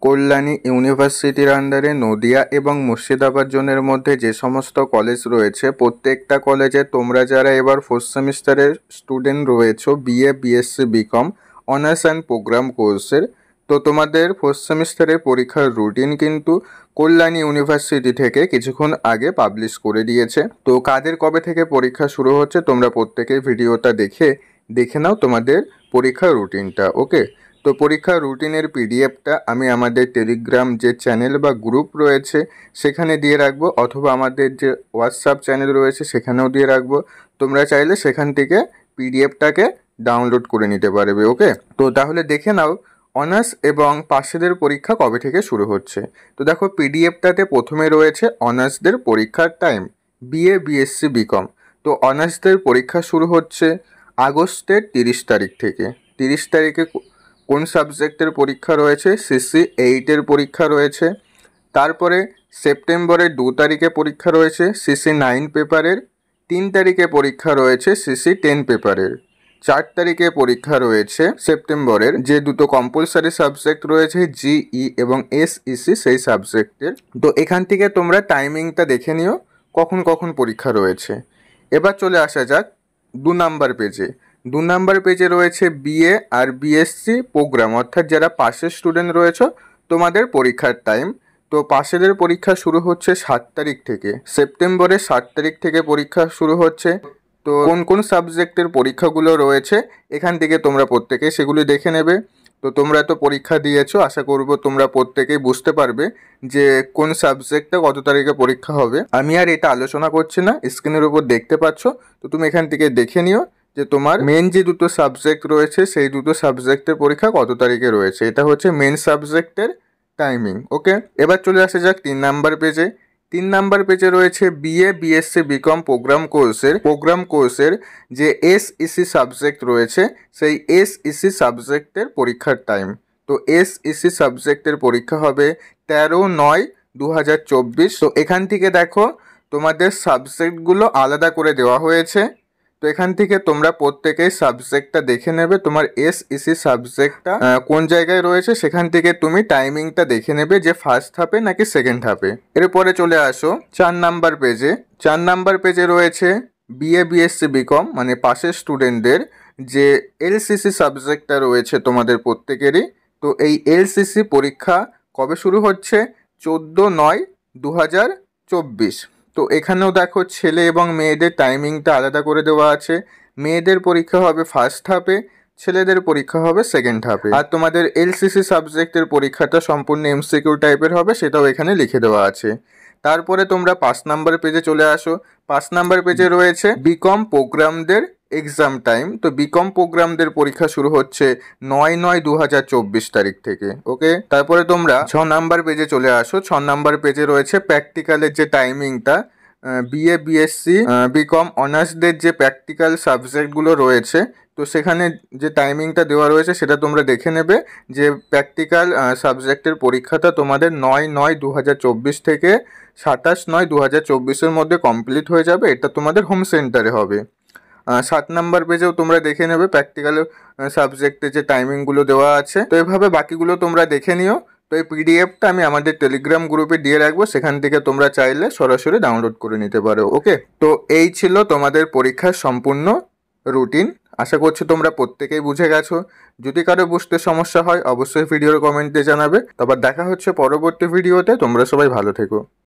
কল্যাণী ইউনিভার্সিটির আন্ডারে নদিয়া এবং মুর্শিদাবাদ জোনের মধ্যে যে সমস্ত কলেজ রয়েছে, প্রত্যেকটা কলেজে তোমরা যারা এবার ফোর্থ সেমিস্টারের স্টুডেন্ট রয়েছো BA, BSc, BCom honours and programme কোর্সের, তো তোমাদের ফোর্থ সেমিস্টারের পরীক্ষার রুটিন কিন্তু কল্যাণী ইউনিভার্সিটি থেকে কিছুক্ষণ আগে পাবলিশ করে দিয়েছে। তো কাদের কবে থেকে পরীক্ষা শুরু হচ্ছে তোমরা প্রত্যেকেই ভিডিওটা দেখে নাও তোমাদের পরীক্ষার রুটিনটা। ওকে, তো পরীক্ষার রুটিনের পিডিএফটা আমি আমাদের টেলিগ্রাম যে চ্যানেল বা গ্রুপ রয়েছে সেখানে দিয়ে রাখবো, অথবা আমাদের যে হোয়াটসঅ্যাপ চ্যানেল রয়েছে সেখানেও দিয়ে রাখবো। তোমরা চাইলে সেখান থেকে পিডিএফটাকে ডাউনলোড করে নিতে পারবে। ওকে, তো তাহলে দেখে নাও অনার্স এবং পাশেদের পরীক্ষা কবে থেকে শুরু হচ্ছে। তো দেখো পিডিএফটাতে প্রথমে রয়েছে অনার্সদের পরীক্ষার টাইম, বিএ, বিএসসি, বিকম। তো অনার্সদের পরীক্ষা শুরু হচ্ছে আগস্টের 30 তারিখ থেকে। 30 তারিখে কোন সাবজেক্টের পরীক্ষা রয়েছে? CC8-এর পরীক্ষা রয়েছে। তারপরে সেপ্টেম্বরের 2 তারিখে পরীক্ষা রয়েছে CC9 পেপারের। 3 তারিখে পরীক্ষা রয়েছে CC10 পেপারের। 4 তারিখে পরীক্ষা রয়েছে সেপ্টেম্বরের যে দুটো কম্পালসারি সাবজেক্ট রয়েছে GE এবং SEC সেই সাবজেক্টের। তো এখান থেকে তোমরা টাইমিংটা দেখে নিও কখন কখন পরীক্ষা রয়েছে। এবার চলে আসা যাক 2 নাম্বার পেজে। 2 নাম্বার পেজে রয়েছে বিএ আর বিএসসি প্রোগ্রাম, অর্থাৎ যারা পাশের স্টুডেন্ট রয়েছে তোমাদের পরীক্ষার টাইম। তো পাশেদের পরীক্ষা শুরু হচ্ছে 7 তারিখ থেকে, সেপ্টেম্বরের 7 তারিখ থেকে পরীক্ষা শুরু হচ্ছে। তো কোন কোন সাবজেক্টের পরীক্ষাগুলো রয়েছে এখান থেকে তোমরা প্রত্যেকে সেগুলি দেখে নেবে। তো তোমরা তো পরীক্ষা দিয়েছো, আশা করব তোমরা প্রত্যেকেই বুঝতে পারবে যে কোন সাবজেক্টটা কত তারিখে পরীক্ষা হবে। আমি আর এটা আলোচনা করছি না, স্ক্রিনের উপর দেখতে পাচ্ছ। তো তুমি এখান থেকে দেখে নিও যে তোমার মেন যে দুটো সাবজেক্ট রয়েছে সেই দুটো সাবজেক্টের পরীক্ষা কত তারিখে রয়েছে। এটা হচ্ছে মেন সাবজেক্টের টাইমিং। ওকে, এবার চলে আসা যাক 3 নাম্বার পেজে। 3 নাম্বার পেজে রয়েছে বিএ, বিএসসি, বিকম প্রোগ্রাম কোর্সের যে SEC সাবজেক্ট রয়েছে সেই SEC সাবজেক্টের পরীক্ষার টাইম। তো SEC সাবজেক্টের পরীক্ষা হবে 13/9/2024। তো এখান থেকে দেখো তোমাদের সাবজেক্টগুলো আলাদা করে দেওয়া হয়েছে। তো এখান থেকে তোমরা প্রত্যেকেই সাবজেক্টটা দেখে নেবে, তোমার SEC সাবজেক্টটা কোন জায়গায় রয়েছে সেখান থেকে তুমি টাইমিংটা দেখে নেবে যে ফার্স্ট হাফে নাকি সেকেন্ড হাফে। এরপরে চলে আসো 4 নাম্বার পেজে। 4 নাম্বার পেজে রয়েছে বিএ, বিএসসি, বিকম মানে পাশের স্টুডেন্টদের যে LCC সাবজেক্টটা রয়েছে তোমাদের প্রত্যেকেরই। তো এই LCC পরীক্ষা কবে শুরু হচ্ছে? 14/9/2024। তো এখানেও দেখো ছেলে এবং মেয়েদের টাইমিংটা আলাদা করে দেওয়া আছে। মেয়েদের পরীক্ষা হবে ফার্স্ট হাফে, ছেলেদের পরীক্ষা হবে সেকেন্ড হাফে। আর তোমাদের LCC সাবজেক্টের পরীক্ষাটা সম্পূর্ণ MCQ টাইপের হবে, সেটাও এখানে লিখে দেওয়া আছে। তারপরে তোমরা 5 নাম্বার পেজে চলে আসো। 5 নাম্বার পেজে রয়েছে বিকম প্রোগ্রামদের এক্সাম টাইম। তো বিকম প্রোগ্রামদের পরীক্ষা শুরু হচ্ছে 9/9/2024 তারিখ থেকে। ওকে, তারপরে তোমরা 6 নাম্বার পেজে চলে আসো। 6 নাম্বার পেজে রয়েছে প্র্যাকটিক্যালের যে টাইমিংটা। বিএ, বিএসসি, বিকম অনার্সদের যে প্র্যাকটিক্যাল সাবজেক্টগুলো রয়েছে তো সেখানে যে টাইমিংটা দেওয়া রয়েছে সেটা তোমরা দেখে নেবে যে প্র্যাকটিক্যাল সাবজেক্টের পরীক্ষাটা তোমাদের 9/9/2024 থেকে 27/9/2024-এর মধ্যে কমপ্লিট হয়ে যাবে। এটা তোমাদের হোম সেন্টারে হবে। 7 নাম্বার পেজেও তোমরা দেখে নেবে প্র্যাকটিক্যাল সাবজেক্টে যে টাইমিংগুলো দেওয়া আছে। তো এভাবে বাকিগুলো তোমরা দেখে নিও। তো এই পিডিএফটা আমি আমাদের টেলিগ্রাম গ্রুপে দিয়ে রাখবো, সেখান থেকে তোমরা চাইলে সরাসরি ডাউনলোড করে নিতে পারো। ওকে, তো এই ছিল তোমাদের পরীক্ষার সম্পূর্ণ রুটিন। আশা করছি তোমরা প্রত্যেকেই বুঝে গেছো। যদি কারো বুঝতে সমস্যা হয় অবশ্যই ভিডিওর কমেন্টে জানাবে। তারপর দেখা হচ্ছে পরবর্তী ভিডিওতে। তোমরা সবাই ভালো থেকো।